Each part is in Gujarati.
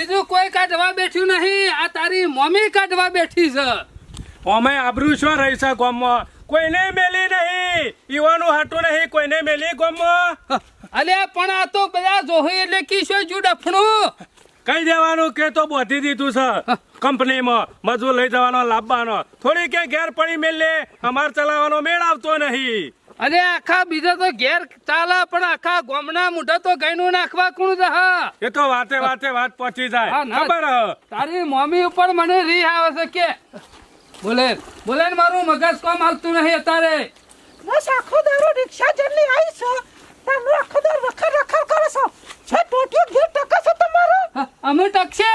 બીજું કોઈ કાઢવા બેઠું નહીં. આ તારી મમ્મી કાઢવા બેઠી છે. અમે આબરૂ શું રહી છે ગામમાં? કોઈને મેલી નહીં, ઈવાનું હાટું નહીં, કોઈને મેલી ગામમાં. અલ્યા પણ આ તો બધા જોહી એટલે કીશો જુ ડફણું કઈ દેવાનું કે તો બોધી દીધું છે કંપનીમાં મજૂર લઈ જવાનો લાવવાનો. થોડી કે ઘેર પડી મેલે અમાર ચલાવવાનો મેળ આવતો નહીં. અને આખા બીજા તો ઘેર ચાલે પણ આખા ગામના મુઢા તો ગયનું નાખવા કોણ છે? એ તો વાતે વાત પહોંચી જાય. હા, ના. ખબર હ? તારી મમ્મી ઉપર મને રી આવે છે કે બોલે ને મારું મગજ કોમ હાલતું નહીં અત્યારે. બસ આખો દારો રિક્ષા જલ્દી આવી છો તમે આખો દાર રખડ કરો છો છે ટોટિયો ઘેર ટકા છે તમારો અમે ટકશે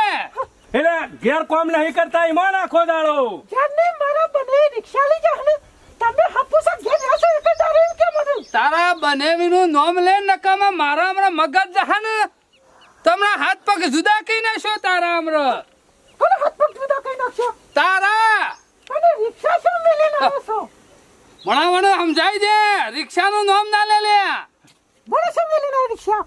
એટલે ઘેર કોમ નહીં કરતા ઈમાં નાખો દાડો. જાને મારા બને રિક્ષા લઈ જાવ ને તમે હપુસા ઘેર જાશો એક દારો એમ કે મને તારા બનેવીનું નામ લે નકામાં મારા હમણાં મગજ જહા ને તમને હાથ પગ જુદા કઈ નાખશો તારા હમણાં. કોને હાથ પગ જુદા કઈ નાખશો તારા અને રિક્ષા શું મેલીને આવો છો ભણાવણો સમજાય દે. રિક્ષાનું નામ ના લે લે. બને શું મેલીને રિક્ષા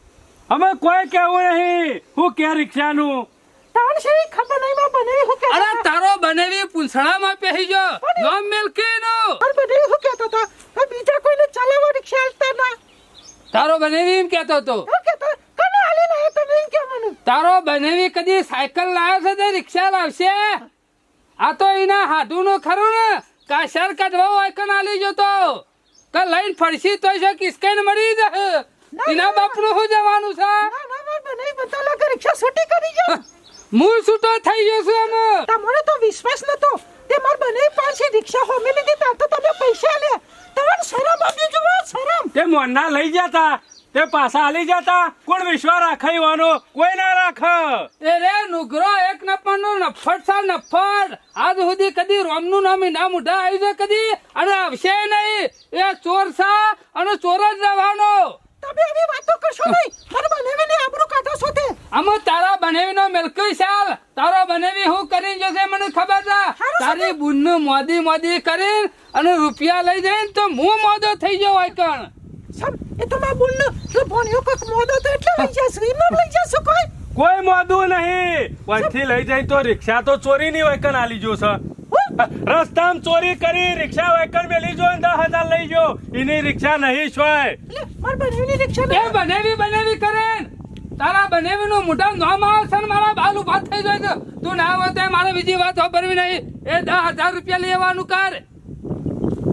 અમે કોઈ કેવું નહીં. હું કે રિક્ષાનું તાણ છે ખબર નહીં માં બને હું કે અરે તારો બનેવી પૂંછડામાં પહેરી જો નામ મેલકીનું. પણ બને હું કહેતો તો કે બીજા કોઈને ચલાવવા રિક્ષા હાલતા ના તારો બનેવી એમ કહેતો હતો. હું કહેતો કને હાલી ના તમે એમ કે મને તારો બનેવી કદી સાયકલ લાવ્યો છે તે રિક્ષા લાવશે? આ તો એના હાડુનું ખરું ને કાશર કાઢવા હોય કે ના લઈ જતો કે લઈને ફરસી તો છે કિસકેન મળી જશે. એના બાપનું શું જવાનું છે? ના ના માં બને બતા લાગે રિક્ષા છૂટી કરી જો હું છૂટો થઈ ગયો છું અમે. તમને તો વિશ્વાસ નતો તે માર બને પાસે રિક્ષા હોમી લીધી તા તો તમે પૈસા લે તમને શરમ આવી જુઓ શરમ તે મોરના લઈ જતા તે પાછા હાલી જતા. કોણ વિશ્વાસ રાખે ઈવાનો? કોઈ ના રાખે. એ રે નુગરો એક નંબરનો નફટ છે નફટ. આજ સુધી કદી રોમનું નામ ના મોઢા આવ્યું છે કદી અને આવશે નહીં. એ ચોર છે અને ચોર જ રહેવાનો. તમે આવી વાતો કરશો નહીં માર બનેવીને આબરૂ કાઢો છો તે આમ તારા બનેવીનો મેલકી સાલ તારો બનેવી હું કરી જશે મને ખબર છે. તારી બુનનું મોદી કરી અને રૂપિયા લઈ જઈને તો હું મોદો થઈ જાવ આઈકણ. સમ એ તો માં બોલ જો ભણ્યો કોક મોદો તો એટલે લઈ જશે એમ લઈ જશે કોઈ મોદું નહીં. વનથી લઈ જાય તો રિક્ષા તો ચોરી ની વૈકન આલી જો છે. રસ્તામાં ચોરી કરી રિક્ષા વૈકન મેલી જો 10,000 લઈ જો. એની રિક્ષા નહીં છોય. એટલે માર બનેવીની રિક્ષા એ બનેવી કરે તારા બનેવીનું મોઢા નામ આવે છે ને મારા બાલુ ભાત થઈ જાય છે. તું ના હોય તો મારે બીજી વાત વાપરવી નહીં. એ 10,000 રૂપિયા લેવાનું કર.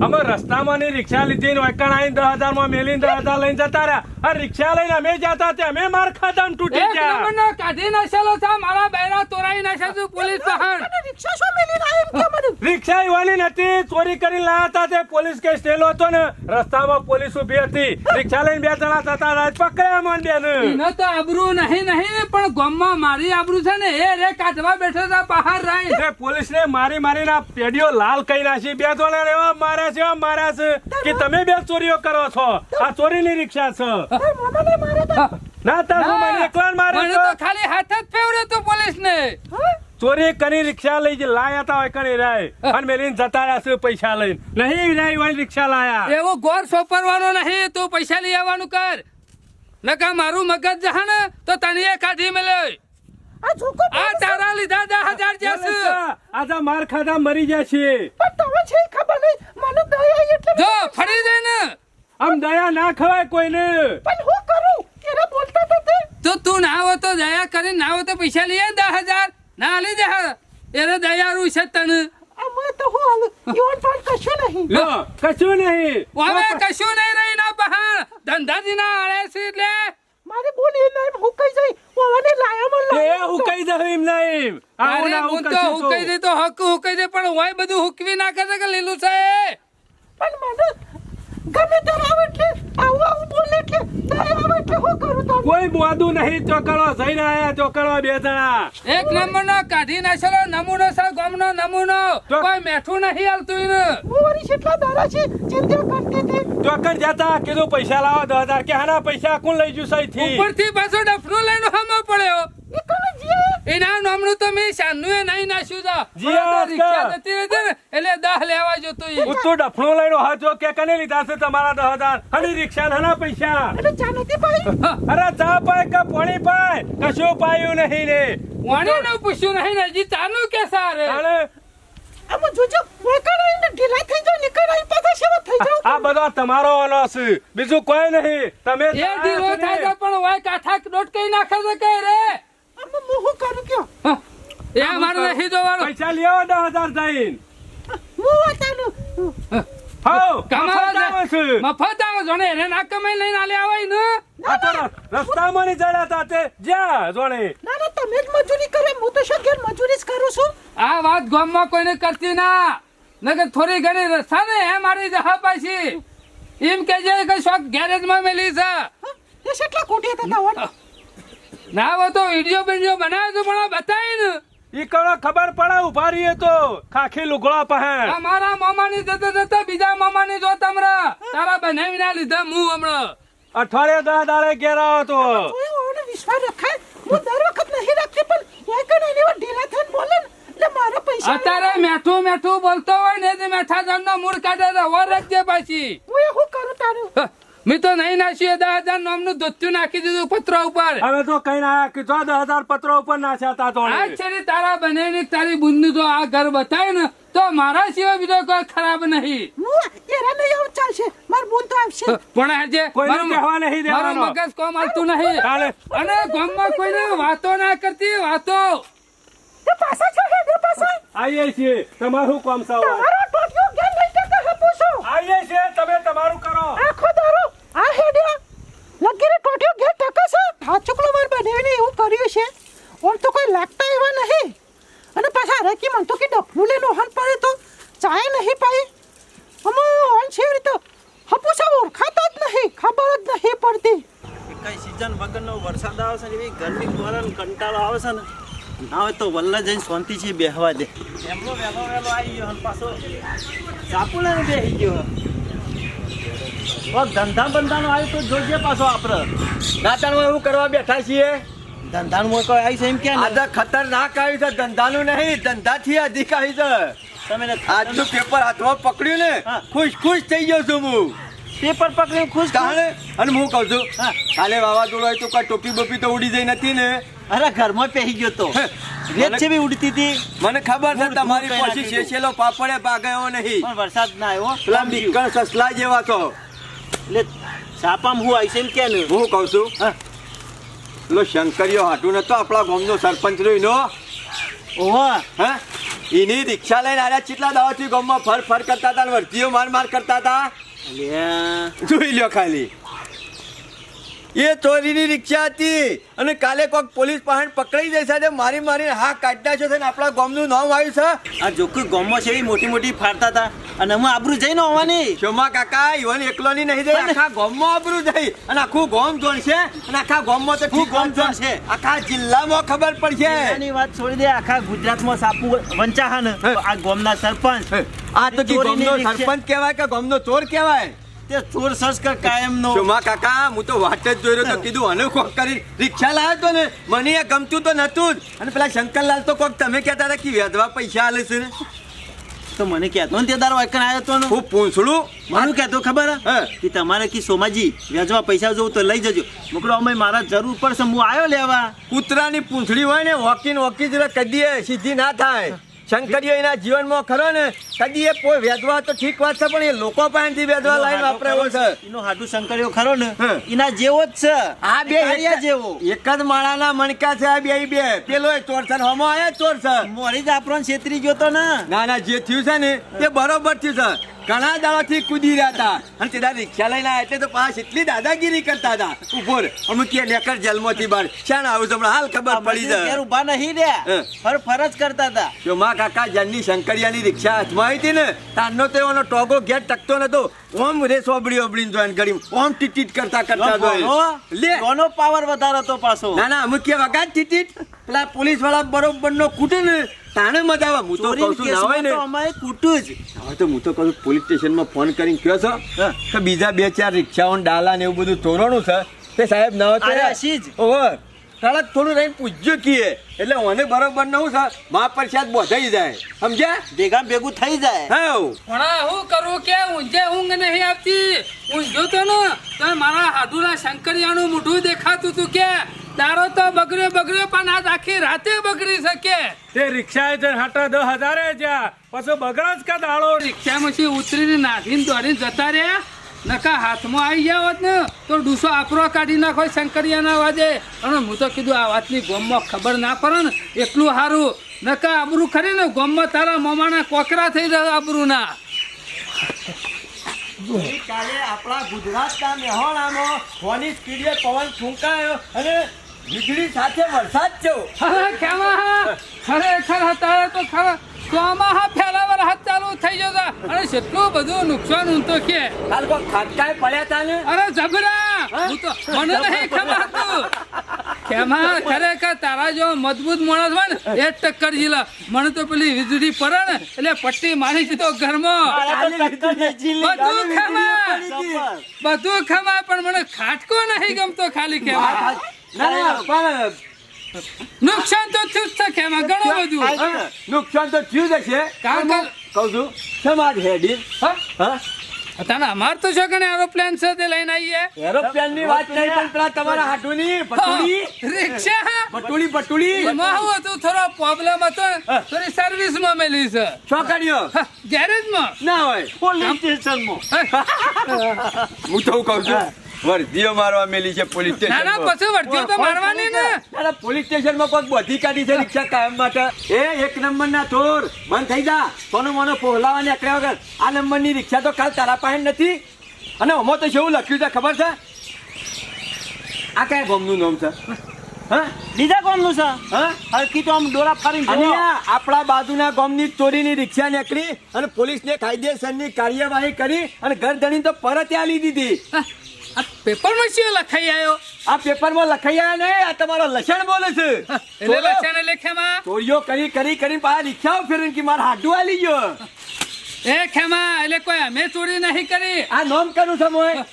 અમે રસ્તામાં ની રિક્ષા લીધી ને વૈકન આવીને 10,000 માં મેલીને 10,000 લઈને જતા રહ્યા. આ રિક્ષા લઈને અમે જતા તે અમે માર ખાતા તૂટી એક ગયા. નંબરનો કાઢી નાખેલો છે મારા બૈરા તોરાઈ નાખ્યા છે પોલીસ પહાડ. રિક્ષા શું મેલીને આ એમ કે મને રિક્ષા ઈવાની નથી. ચોરી કરીને લાયા હતા તે પોલીસ કેસ થયેલો હતો ને રસ્તામાં પોલીસ ઉભી હતી. રિક્ષા લઈને 2 જણા થતા હતા પકડ્યા મન બેન. એનો તો આબરૂ નહીં પણ ગામમાં મારી આબરૂ છે ને એ રે કાઢવા બેઠો છે બહાર રહી. એ પોલીસ ને મારી ના પેડીઓ લાલ કઈ નાખી. 2 જણા એવા માર્યા છે કે તમે 2 ચોરીઓ કરો છો. આ ચોરીની રિક્ષા છે. મામાને મારે તો ના તાર મને એકલા મારે મને તો ખાલી હાથ જ ફેવર્યો તો પોલીસ ને. ચોરી કરી રિક્ષા લઈ લાયા હતા હોય કણી રાય અને મેલીને જતા રહ્યા છે પૈસા લઈને. નહીં રાય વાળી રિક્ષા લાયા. એવું ગોર સોપરવાનો નહીં. તું પૈસા લઈ આવવાનું કર નકા મારું મગજ જહા ને તો તને કાઢી મળે. આ ઝોકો આ તારા લીધા 10,000 જશે. આજા માર ખાધા મરી જશે. પણ તમે છે ખબર નહીં મને દયા એટલે જો ફરી જાય ને આમ દયા ના ખવાય કોઈને. પણ હું કરું એને બોલતા તો તે તો તું ના હોય તો દયા કરીને ના હોય તો પૈસા લઈ 10,000 ના લઈ જા. એને દયારું છે તને. અમે તો હું હાલ યોન પણ કશું નહીં લો કશું નહીં. હવે કશું નહીં રહી ના બહાર ધંધાજી ના આળે છે એટલે મારે બોલી નહીં હું કઈ જઈ ઓવાને લાયા એ હું કહી દઉં એમ નહીં. આવું ના હું તો હુકાઈ દે તો હક હુકાઈ દે પણ હોય બધું હુકવી ના કરે કે લીલું છે. પણ મને ગમે તે આવે એટલે આવું બોલે એટલે દયા આવે એટલે હું કરું તો કોઈ બોદું નહીં. ચોકડો જઈને આયા ચોકડો 2 જણા. એક નંબરનો કાઢી નાખેલો નમૂનો છે ગામનો નમૂનો. કોઈ મેઠું નહીં હાલતું એને. હું વળી કેટલા દાડા છે ચિંતા કરતી હતી ચોકડ જતા કીધું પૈસા લાવો 10,000 કે હાના પૈસા કોણ લઈ જુ સહીથી. ઉપરથી પાછો ડફનો લઈને હમો પડ્યો. એ કોને જીએ એના નામનું તો મેં શાનનું નહીં નાખ્યું છે. જી, પણ આ આ રિક્ષા કા. જતી રહી છે ને, એટલે 10 લેવા જોતો ઈ. ઉત્તો ડફણો લઈને હાથો કે કને લીધા છે તમારા 10,000 અને રિક્ષા ના પૈસા એટલે ચા નથી પાઈ હા, અરે ચા પાય કે પાણી પાય કશું પાયું નહીં ને વાણીનું પૂછ્યું નહીં ને, હજી ચાનું કે સારે. તાણે આમાં જોજો વળકાડાઈને ઢીલા થઈ જાવ નીકળાઈ પાછા સેવા થઈ જાવ આ બધો તમારો વાલો છે બીજું કોઈ નહીં તમે એ ઢીલો થાય છે પણ વાય કાઠા દોટ કઈ નાખે છે કઈ રે. આમાં હું કરું કયો હા, એ મારે નહીં જોવાનું. પૈસા લેવો 10,000 થઈને હું વાતાનું હાઉ કમાવા આવે છે મફત આવો છો ને, એને ના કમાઈ લઈને આલે આવાય ને. આ તો રસ્તામાં ની જડ્યા તા તે જ્યાં જોણે ના ના તમે જ મજૂરી કરે હું તો શું ઘેર મજૂરી જ કરું છું આ વાત ગામમાં કોઈને કરતી ના, નકર થોડી ઘણી રસ્તા ને એ મારી જહા પાછી એમ કેજે કે શોખ ગેરેજમાં મેલી છે. હા? એ કેટલા કોટિયા થતા હોય ના હો તો વિડીયો વિડીયો બનાવ્યો તો પણ આ બતાવી ને. ઈ કણો ખબર પડે ઉભા રહીએ તો ખાખી લુગડા પહે આ મારા મામાની જતા જતા બીજા મામાની જો તમરા તારા બનાવી ના લીધા હું હમણાં. અઠવાડિયે 10 દાડે ઘેર આવો તો ઓનો વિશ્વાસ રખાય હું દર વખત નહીં રાખતી પણ વળકાડા એવા ઢીલા થઈને બોલે ને એટલે મારા પૈસા અત્યારે મેઠું મેઠું બોલતો હોય ને તે મેઠા જામનો મૂળ કાઢે તો વર રાખજે પાછી. હું એ શું કરું તારું હ, મેં તો નહીં નાખ્યું 10,000 નામનું ધોત્યું નાખી દીધું પત્ર ઉપર. હવે તો કઈ ના કીધો 10,000 પત્રો ઉપર નાખ્યા તા તો આ છેડી તારા બનેની તારી બુંદનું જો આ ઘર બતાવે ને તો મારા સિવાય બીજો કોઈ ખરાબ નહીં. હું એરા નહીં આવું ચાલશે માર બોન તો આવશે પણ આજે કોઈને મારું- કહેવા નહીં દેવાનો. મારું મગજ કોમ હાલતું નહીં. ચાલે. અને ગામમાં કોઈને વાતો ના કરતી વાતો. તે પાછા છે હે પાછા આવીએ છીએ તમારું કામ સાવ મારો ટોટિયો ઘેર લઈ જતા હે પૂછો આવીએ છીએ તમે તમારું કરો આખો દારો આ હેડ્યા લગીરે ટોટિયો ઘેર ટકે છે આ ચકલો માર બનાવીને એવું કર્યું છે ઓમ તો કોઈ લાગતા એવા નહીં અને પાછા રકી મન તો કે ડફનું લેનો હન પડે તો ચાય નહીં પાઈ અમો ઓન છે રીતે હપુસા ઓળખાતા જ નહીં ખબર જ નહીં પડતી કઈ સીઝન વગરનો વરસાદ આવે છે ને એવી ગરમી ગોરણ કંટાળો આવે છે ને ના હોય તો વલ્લા જઈને શાંતિથી બેહવા દે એમનો વહેલો આવી ગયો અને પાછો ચાપુ લઈને બેસી ગયો ધંધા બંધાનો આવ્યો તો જોજે પાછો આપણે નાતાણમાં એવું કરવા બેઠા છીએ ધંધાનું કોઈ આવી છે એમ કે આ તો ખતરનાક આવ્યું છે ધંધાનું નહીં ધંધાથી અધિક આવ્યું છે તમે આજનું પેપર હાથમાં પકડ્યું ને હા. ખુશ થઈ ગયો છું હું પેપર પકડીને ખુશ તાણે અને હું કહું છું હા. કાલે વાવાઝોડું હોય તો કોઈ ટોપી બોપી તો ઉડી જઈ નથી ને અરે ઘરમાં પહેરી ગયો તો હે, રેત છે બી ઉડતી હતી મને ખબર છે ધૂળ તમારી ધૂળ પછી પહેરી શેષેલો પાપડે ભાગાયો નહીં પણ વરસાદ ના આવ્યો પેલા બીકણ સસલા જેવા છો એટલે છાપામાં હું આવી છે એમ કે ને હું કહું છું હા પેલો શંકરિયો હાટું નતો આપણા ગામનો સરપંચ રહ્યો ઓહો હે એની રિક્ષા લઈને આવ્યા કેટલા દાવાથી ગામમાં ફર કરતા હતા ને વર્તીઓ માર કરતા હતા અલ્યા જોઈ લ્યો ખાલી એ ચોરીની રિક્ષા હતી અને કાલે કોઈક પોલીસ પાસે પકડાઈ જાય છે મારી હા કાઢતા છે ને આપણા ગામનું નામ આવ્યું છે આ જોકું ગામમાં છે એવી મોટી મોટી ફાડતા હતા અને હું આબરૂ જઈને આવવાની શોમા કાકા ઈવન એકલોની નહીં જાય આખા ગામમાં આબરૂ જાય અને આખું ગામ જોડશે અને આખા ગામમાં તો ઠીક ગામ ગામ જોડશે. આખા જિલ્લામાં ખબર પડશે જિલ્લાની વાત છોડી દે આખા ગુજરાતમાં સાપુ વંચાહા ને હે. આ ગામના સરપંચ આ તો કી ચોરીની ગામનો રિક્ષા- સરપંચ કહેવાય કે ગામનો ચોર કહેવાય તે ચોર સંસ્કાર કાયમનો શોમા કાકા હું તો વાટ જ જોઈ રહ્યો તો કીધું અને કોક કરી રિક્ષા લાવ્યો તો ને મને એ ગમતું તો નતું જ અને પેલા શંકરલાલ તો કોક તમે કહેતા હતા કે વેધવા પૈસા આલે છે ને તો મને કહેતો ને તે દારો વાયકણ આવ્યો તો ને હું પૂંછડું મને કહેતો ખબર હે? હે. કે તમારે કી સોમાજી વ્યાજવા પૈસા જોવું તો લઈ જજો મોકલો અમે મારા જરૂર પડશે હું આવ્યો લેવા કૂતરાની પૂંછડી હોય ને વોકી જ કદીએ સીધી ના થાય શંકરીઓ એના જીવનમાં ખરો ને કદીએ કોઈ વેધવા તો ઠીક વાત છે પણ એ લોકો પાસેથી વેધવા લાઈન વાપરેવો છે એનો હાડુ શંકર્યો ખરો ને હે. એના જેવો જ છે આ બે કાળિયા જેવો એક જ માળાના મણકા છે આ બે પેલો એ ચોર છે ને હમો આયા ચોર છે મોરી જ આપણો છેતરી ગયો તો ને ના જે થયું છે ને તે બરોબર થયું છે ઘણા દાડાથી કૂદી રહ્યા હતા અને તે દાડા રિક્ષા લઈને આવ્યા એટલે તો પાસ એટલી દાદાગીરી કરતા હતા ઉભો રે અમુક કે નેકર જેલમાંથી બહાર શાણ આવું છે હમણાં હાલ ખબર પડી ઘેર જાય ઉભા નહીં રહ્યા હે. ફરજ કરતા હતા જો માં કાકા જનની શંકરિયાની રિક્ષા હાથમાં આવી હતી ને તારનો તો એનો ટોગો ઘેર ટકતો નતો ઓમ રેસ ઓબડીને જોઈન કરી ઓમ ટીટીટ કરતા જોઈ લે કોનો પાવર વધારો તો પાછો ના અમુક કે વગાડ ટીટીટ પેલા પોલીસ વાળા બરોબર નો કૂટે ને તાણે મજા આવે હું તો કહું છું ના હોય ને અમારે કૂટું જ હવે તો હું તો કહું છું પોલીસ સ્ટેશનમાં ફોન કરીને કહ્યો છો હા. કે બીજા 2-4 રિક્ષાઓ ડાલા ને એવું બધું ચોરણું છે તે સાહેબ ના હોય અરે તો હસી જ. ઓહો કડક થોડું રહીને પૂછજો કીએ એટલે મને બરોબર નવું છે મા પ્રસાદ બોધાઈ જાય સમજ્યા ભેગા ભેગું થઈ જાય હા પણ હું કરું કે ઊંઝે ઊંઘ નહીં આવતી ઊંઝો તો ને તો મારા હાડુના શંકરિયાનું મોઢું દેખાતું હતું કે તારો તો બગડ્યો પણ આજ આખી રાતે બગડી શકે તે રિક્ષાએ જઈને હાટા 10,000 જ્યાં પછી બગડ જ કે દાડો રિક્ષામાંથી ઉતરીને નાખીને દોડીને જતા રહ્યા નકા હાથમાં આવી ગયા હોત ને તો ડૂસો આપરો કાઢી નાખો શંકરિયાના વાજે અને હું તો કીધું આ વાતની ગોમમાં ખબર ના પડે ને એટલું સારું નકા આબરૂ ખરી ને ગોમમાં તારા મામાના કોકરા થઈ જાય આબરૂના કાલે આપણા ગુજરાતના મેહોણામાં ફોની સ્પીડે પવન ફૂંકાયો અને વીજળી સાથે વરસાદ થયો અરે કેમાં ખરેખર હતા તો ખરા ચોમાહા ફેલાવર હાથ ચાલુ થઈ જતા અને કેટલું બધું નુકસાન હું તો કે કાલ કોઈ ખાટકાએ પડ્યા તા ને અરે જબરા હું તો મને નહીં ખબર હતું કેમાં ખરેખર તારા જો મજબૂત માણસ હોય ને એ ટક્કર જીલા મને તો પેલી વીજળી પડે ને એટલે પટ્ટી મારી દીધો ઘરમાં બધું ખમા પણ મને ખાટકો નહીં ગમતો ખાલી કેવા ના પણ નુકસાન તો થયું જ છે કેમાં ઘણું બધું નુકસાન તો થયું જ છે કારણ કે કહું છું સમાજ હેડી હા તને અમાર તો શું કે એરોપ્લેન છે તે લઈને આવીએ એરોપ્લેન ની વાત નહીં પણ પેલા તમારા હાટુની પટોળી રિક્ષા પટોળી એમાં હું હતું થોડો પ્રોબ્લેમ હતો થોડી સર્વિસ માં મેલી છે છોકરીઓ ગેરેજ માં ના હોય પોલીસ સ્ટેશનમાં હું તો કહું છું વર્દીઓ મારવા મેલી છે પોલીસ ના ના સ્ટેશન પછી વર્તીઓ તો મારવાની ને પોલીસ સ્ટેશન માં કોઈ બધી કાઢી છે રિક્ષા કાયમ માટે એ 1 નંબર ના ચોર બંધ થઈ જા સોનું મોનો પોહલાવા નીકળ્યા વગર આ નંબર ની રિક્ષા તો કાલ તારા પાસે નથી અને આમાં તો શું લખ્યું છે ખબર છે આ કયા ગામનું નામ છે હા બીજા ગામનું છે હા હરકી તો આમ ડોરા ફાડીને અને જોવો. આ આપણા બાજુના ગામની ચોરીની રિક્ષા નીકળી અને પોલીસને કાયદેસરની કાર્યવાહી કરી અને ઘર ધણી તો પરત આલી દીધી આ પેપરમાં શું લખાઈ આવ્યો આ પેપરમાં લખાઈ આવ્યા નહીં આ તમારો લસણ બોલે છે એટલે લખાને લેખામાં ચોરીઓ કરી પાછા રિક્ષાઓ ફેરવીને કે મારા હાડું આલી ગયો એ ખેમા એટલે કોઈ અમે ચોરી નહીં કરી આ નોમ કરું છે મોય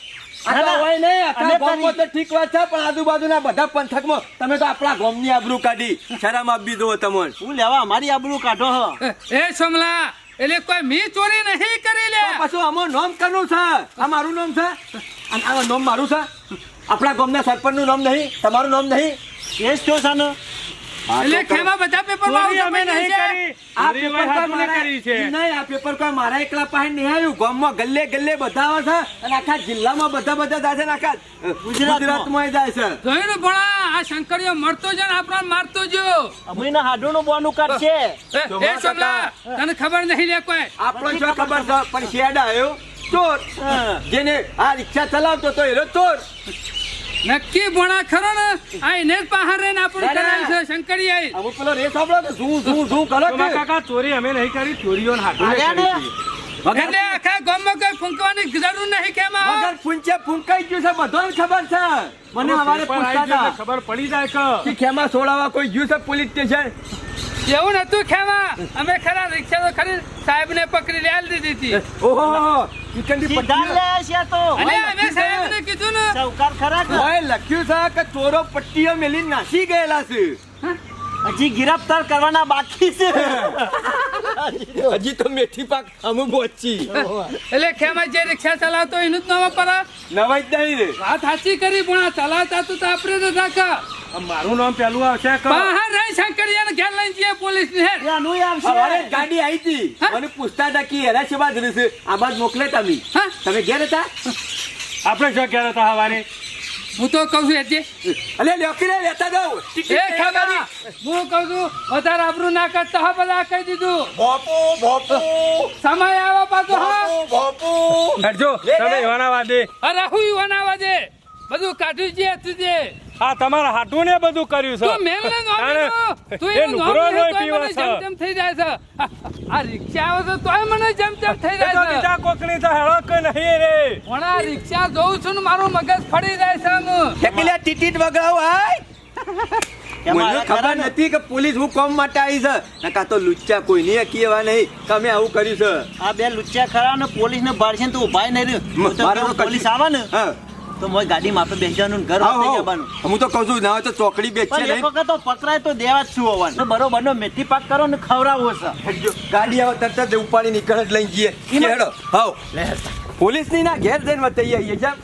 આ તો હોય નહીં આખા અમે ગામમાં તો ઠીક વાત છે પણ આજુબાજુના બધા પંથકમાં તમે તો આપણા ગામની આબરૂ કાઢી શરમ આપી દો તમને હું લેવા અમારી આબરૂ કાઢો હ એ સોમલા એટલે કોઈ મી ચોરી નહીં કરી લે પાછું આમાં નોમ કરનું છે આ મારું નામ છે અને આ નામ મારું છે આપણા ગામના સરપંચનું નામ નહીં તમારું નામ નહીં કેસ થયો છે ને એટલે ખેમા બધા પેપરમાં ચોરી અમે નહીં કરી આ ચોરી પેપર ભાઈ કોઈ હાથુને કરી છે નહીં આ પેપર કોઈ મારા એકલા પાસે નહીં આવ્યું ગામમાં ગલ્લે ગલ્લે બધા આવે છે અને આખા જિલ્લામાં બધા જાય છે ને આખા ગુજરાતમાં જાય છે જોયું ને ભણા આ શંકરીઓ મળતો જ ને આપણા મારતો જો અમીના હાડુનું બોનું કાઢશે એ સોમલા તને ખબર નહીં લે કોઈ આપણને શું ખબર છે પણ શેડ આવ્યો ચોર જેને આ રિક્ષા ચલાવતો તો એનો ચોર નક્કી ભણા ખરો ને આ એને જ પહાડ રહીને આપણું કરાયું છે શંકરીયાએ અમુક પેલો રેસ આપણો તો શું કરો તો કાકા ચોરી અમે નહીં કરી ચોરીઓને હાથુને કરી છે એટલે આખા ગામમાં કોઈ ફૂંકવાની જરૂર નહીં કેમાં વગર ફૂંચે ફૂંકાઈ ગયું છે બધાને ખબર છે મને અમારે પેપર આવી પૂછતા ગયું હતા એટલે ખબર પડી જાય કે ખેમા સોડાવા કોઈ ગયું છે પોલીસ સ્ટેશન એવું નતું ખેમા અમે ખરા રિક્ષા તો ખરી સાહેબને પકડી લેલ દીધી હતી ઓહો ચિકનની સીધા પટ્ટી લે છે તો અને અમે સાહેબને કીધું ને ચૌકાર ખરા કે? ઓય લખ્યું છે કે ચોરો પટ્ટીઓ મેલી નાસી ગયેલા છે હજી ગિરફ્તાર કરવાના બાકી છે હજી તો મેથી પાક અમુ પહોંચી એટલે ખેમા જે રિક્ષા ચલાવતો એનું જ નામ પર નવાઈ જ નહીં રે વાત સાચી કરી પણ આ ચલાવતા તો આપણે તો રાખા મારું નામ પેલું આવશે કે બહાર રહી શંકરિયાને ઘેર લઈને જઈએ પોલીસ ને હેર એનું સવારે આવશે જ ગાડી આવી હતી હા? મને પૂછતા હતા કે એના છે બાદ રહેશે આ બાદ મોકલે તમે હા? તમે ઘેર હતા આપણે શું કહેતા હતા હવારે હું તો કઉ છું એટલે અલે લેકીને લેતા જાઓ એ ખેમા હું કઉ છું વધારે આબરૂ ના કરતા હા બધા કહી દીધું બાપુ સમય આવ્યો પાછો હા બાપુ હરજો તમે એવાના વાદે અરે હું વનાવા દે બધું કાઢ્યું છે તુજે આ તમારા હાટુને બધું કર્યું છે તું મેલને નોમ તું એ એનું નુકરો નોમ નહીં તોય પીવો મને છે. જમ થઈ જાય છે આ રિક્ષા આવે છે તોય મને જમ થઈ એ તો જાય છે બીજા કોકની તો હેળો કે નહીં રે પણ આ રિક્ષા જોઉં છું ને મારું મગજ ફરી જાય છે આમ. ઠેકીલા ટીટીટ વગાવ આય મને ખબર નથી કે પોલીસ હું કોમ માટે આવી છે નકા તો લુચ્ચા કોઈ નહીં કહેવા નહીં કે અમે આવું કર્યું છે આ બે લુચ્ચા ખરા ને પોલીસ ને બાળશે ને તો ઉભાય નહીં રહ્યું. તો મારે તો પોલીસ આવે ને હા તો મોય ગાડીમાં આપણે બેસી જવાનું ને ઘર આવો, વાપરી આવો. જવાનું. હું તો કહું છું ના હોય તો ચોકડી બેસશે પણ એક નહીં વખત તો પકડાય તો દેવા જ છું હોવાનું બરોબરનો મેથી પાક કરો ને ખવડાવો છે હેડજો. ગાડી આવે તરત જ ઉપાડી નીકળ જ લઈને જઈએ એમાં- હેડો હાવ પોલીસની ના ઘેર જઈને વતાઈ આવીએ જા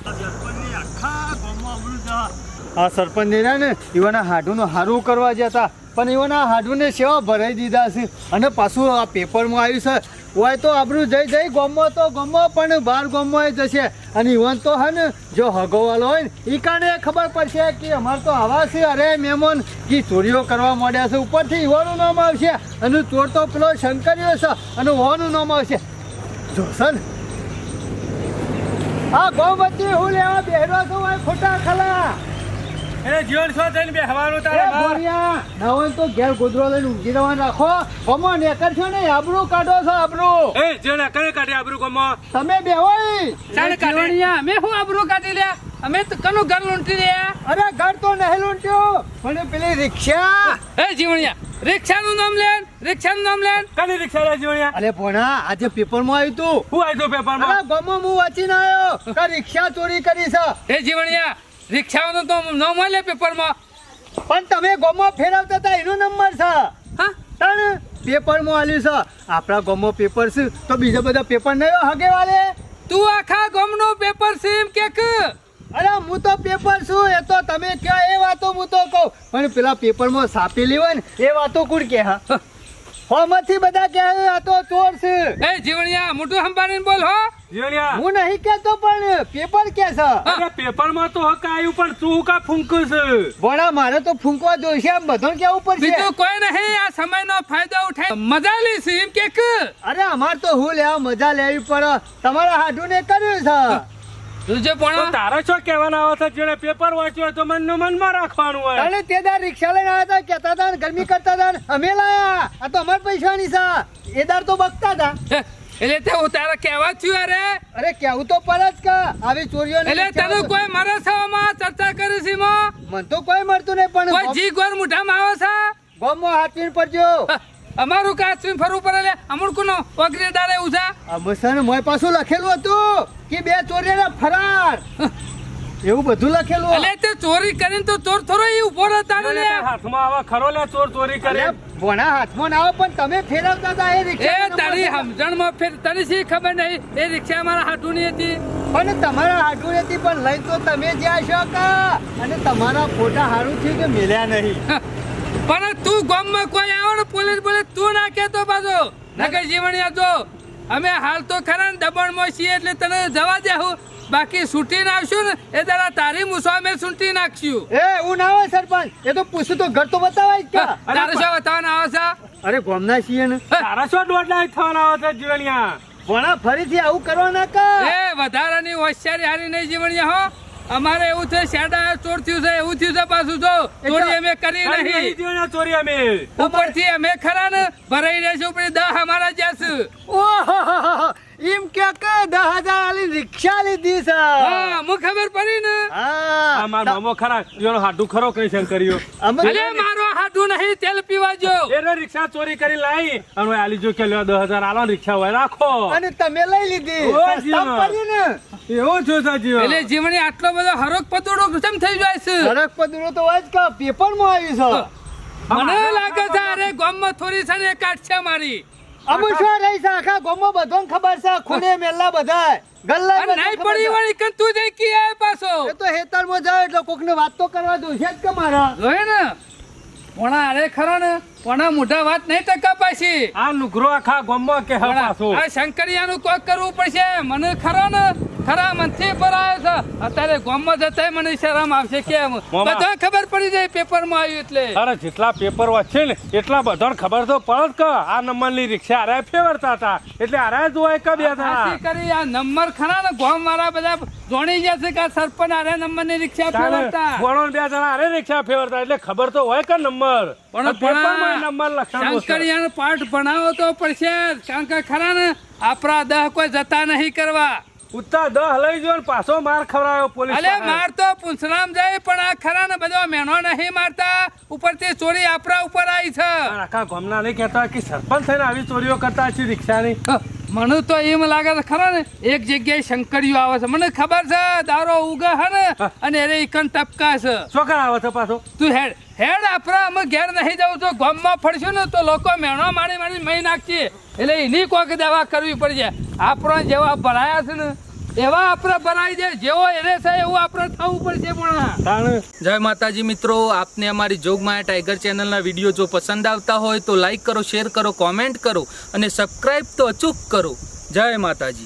આ સરપંચ ને એવાના હાડુનું હારું કરવા જતા પણ એવાના હાડુને સેવા ભરાઈ દીધા છે અને પાછું આ પેપરમાં આવ્યું છે હોય તો આપણું જઈ ગામમાં તો ગામમાં પણ બહાર ગામમાં જશે અને ઈવન તો હે ને જો હગોવાલો હોય ને એ કારણે ખબર પડશે કે અમારે તો આવા છે અરે મહેમાન કે ચોરીઓ કરવા માંડ્યા છે ઉપરથી ઈવાનું નામ આવશે અને ચોર તો પેલો શંકરીઓ છે અને ઓનું નામ આવશે જોશે ને આ ગામ વચ્ચે હું લેવા બેહરો છું હોય ખોટા ખલા એને જીવન શું થઈને બેહવાનું એ તારે બહાર? બોરિયા, ના હોય તો ઘેર ગોદરો લઈને ઊંઘી રહેવાનું રાખો. ગમો નેકર છો ને આબરૂ કાઢો છો આબરૂ. એ જેને કરે કાઢે આબરૂ ગમો. તમે બેહો ઈ. ચાલ જીવણિયા અમે શું આબરૂ કાઢી લ્યા અમે તો કનું ઘર લૂંટી રહ્યા અરે ઘર તો નહીં લૂંટ્યું પણ પેલી રિક્ષા. એ જીવણિયા રિક્ષાનું નામ લેન કાની રિક્ષા લે જીવણિયા? અરે ભોણા આજે પેપરમાં આવ્યું તું. હું આવી તો અરે પેપરમાં. ગમો હું વાંચીને આવ્યો કે રિક્ષા ચોરી કરી છે એ જીવણિયા રિક્ષાનું તો નામ મળે પેપરમાં પણ તમે ગમો ફેરવતા હતા એનો નંબર છે હા તને પેપરમાં આલ્યું છે આપણા ગમો પેપર છે તો બીજા બધા પેપર નહીં હગે વાલે. તું આખા ગામનો પેપર સીમ કેક અરે હું તો પેપર છું એ તો તમે કયો એ વાતો હું તો કહું પણ પેલા પેપરમાં છાપેલી હોય ને એ વાતો કોણ કે હા હોમાંથી બધા કહે આ તો ચોર છે. એ જીવણિયા મોટું સંભાળીને બોલ હો જીવણિયા હું નહીં કહેતો પણ પેપર કે છે. અરે પેપરમાં તો હક આવ્યું પણ તું કા ફૂંકું છે? ભણા મારે તો ફૂંકવા જોઈશે આમ બધો કેવું પડશે. બીજું કોઈ નહીં આ સમયનો ફાયદો ઉઠાય મજા લી સીમ કેક અરે અમાર તો હું લેવા મજા લેવી પડે તમારા હાડુને કર્યું છે. તુજે તો પણ તારે શું કહેવાના આવે છે? જેને પેપર વાંચ્યું હોય તો મનનું મનમાં રાખવાનું હોય. તને તે દાર રિક્ષા લઈને આવ્યા હતા કહેતા હતા ને ગરમી કરતા હતા ને અમે લાયા આ તો અમાર પૈસાની છે એ દાર તો બકતા હતા. એટલે તે હું તારા કહેવા થયું અરે અરે કેવું તો પર જ કા આવી ચોરીઓ એટલે તને કોઈ મરે છે આમાં ચર્ચા કરી છે એમાં? મન તો કોઈ મળતું નહીં કોઈ પણ જી ગોર મુઠામાં આવે છે ગોમમાં હાથવીને પડજો. અમારું કાચું ફરવું પડે લે અમુક કોનો વગરે દાડે ઉજા અમસન મોય પાછું લખેલું હતું કે બે ચોરીના ફરાર એવું બધું લખેલું. એટલે તે ચોરી કરીને તો ચોર થોડો ઈ ઉભો રહેતા જેને ને તારા હાથમાં આવે ખરો લે ચોર ચોરી કરે. અરે ભોણા હાથમાં ના આવે પણ તમે ફેરવતા હતા એ એ રિક્ષા તારી સમજણમાં ફેર તને શી ખબર નહીં એ રિક્ષા મારા હાટું ની હતી પણ તમારા હાડું હતી પણ લઈ તો તમે જ્યાં છો કા અને તમારા ફોટા હારું થયું કે મેલ્યા નહીં. પણ તું ગામમાં કોઈ આવો ને પોલીસ બોલે તું ના કહેતો પાછો નકર જીવણિયા જો અમે હાલ તો ખરા ને દબાણમાં છીએ એટલે તને જવા દેવું બાકી છૂટીને આવશું ને એ તારા તારી મૂસો અમે છૂટી નાખશું એ હું ના હોય સરપંચ એ તો પૂછું તો ઘર તો બતાવાય જ કા. તારે શું બતાવવાના આવે છે અરે ગોમના છીએ ને તારા શું દોઢ લાખ થવાના આવે છે જીવણિયા? ભોણા ફરીથી આવું કરવા ના કા. એ વધારાની હોશિયારી હારી નહીં જીવણિયા હો અમારે એવું છે શેડા ચોર થયું છે એવું થયું છે પાછું જો ચોરી અમે કરી કઈ નહીં નહીં જીવણિયા ચોરી અમે. ઉપરથી અમે ખરા ને ભરાઈ રહેશે ઉપર 10 અમારા જશે ઓહો એમ કે 10,000 વાળી રિક્ષા લીધી છે. હા હું ખબર પડી ને આ હા મારા મામો ખરા એનો હાડું ખરો કઈ શંકરીઓ. અમે અલે મારો હાડું નહીં તેલ પીવા જો એને રિક્ષા ચોરી કરી લાવી અને આલી જો કે લ્યો 10,000 આલો ને રિક્ષા હોય રાખો. અને તમે લઈ લીધી ઓ, સસ્તા જીવન. પડી ને. એવું થયું છે જીવન. એટલે જીવણી આટલો બધો હરોક પતોડો કેમ થઈ જાય છે સડક પદુરો તો આજ કા પેપરમાં આવ્યું છે. મને લાગે છે અરે ગામમાં થોડી છે ને કાટ છે મારી અમે શું રહી છે આખા ગામમાં બધાને ખબર છે ખૂણે મેલા બધા ગલ્લા અને નહીં પડી વળી કે તું જઈ કી આય પાછો એ તો હેતરમાં જાય એટલે કોકને વાત તો કરવા દો છે જ કે મારા. જોયે ને પોણા અરે ખરા ને પોણા મોઢા વાત નહીં ટકા પાછી આ નુગરો આખા ગામમાં કે હા પાછો. આ શંકરિયાનું કોક કરવું પડશે મને ખરા ને ખરા મનથી પર આવ્યો છે અત્યારે ગામમાં જતા મને શરમ આવશે કેમ મોમાં. બધા ખબર પડી જાય પેપરમાં આવ્યું એટલે અરે જેટલા પેપર વાંચે ને એટલા બધાને ખબર તો પડે કે આ નંબરની રિક્ષા આરે ફેરવતા હતા એટલે આરે જોવાય કે બે હતા. આથી કરી આ નંબર ખરા ને ગામ વાળા બધા જોણી જશે કે આ સરપંચ આરે નંબરની રિક્ષા ફેરવતા ગોળો ને બે જણા આરે રિક્ષા ફેરવતા એટલે ખબર તો હોય કે નંબર પણ પેપરમાં નંબર લખાણો છે. શંકરિયાનો પાઠ ભણાવો તો પડશે જ. કારણ કે ખરા ને આપણા દહ કોઈ જતા નહીં કરવા ઉત્તા 10 લઈ જો ને પાછો માર ખવડાવ્યો પોલીસ અલે પાસે. માર તો પૂંછરામ જાય પણ આ ખરા ને બધો મેનો નહીં મારતા ઉપરથી ચોરી આપણા ઉપર આવી છે આખા ગામના નહીં કહેતા કે સરપંચ થઈને આવી ચોરીઓ કરતા છે રિક્ષાની. મને તો એમ લાગે છે ખરા ને એક જગ્યાએ શંકરીઓ આવે છે મને ખબર છે દારો ઉગે હે ને અને એને ઈકન ટપકા છે શું કણ આવે છે પાછો તું હેડ હેડ આપણા અમે ઘેર નહીં જવું તો ગામમાં ફરશું ને તો લોકો મેણો મારી મહી નાખશે એટલે એની કોઈક દવા કરવી પડશે આપણા જેવા ભરાયા છે ને એવા આપણે ભરાઈ દે જેવો એને છે એવું આપણે થવું પડશે પણ તાણ જય માતાજી મિત્રો, આપને અમારી જોગમાયા ટાઈગર ચેનલના વિડીયો જો પસંદ આવતા હોય તો લાઈક કરો, શેર કરો, કોમેન્ટ કરો અને સબસ્ક્રાઈબ તો અચૂક કરો. જય માતાજી.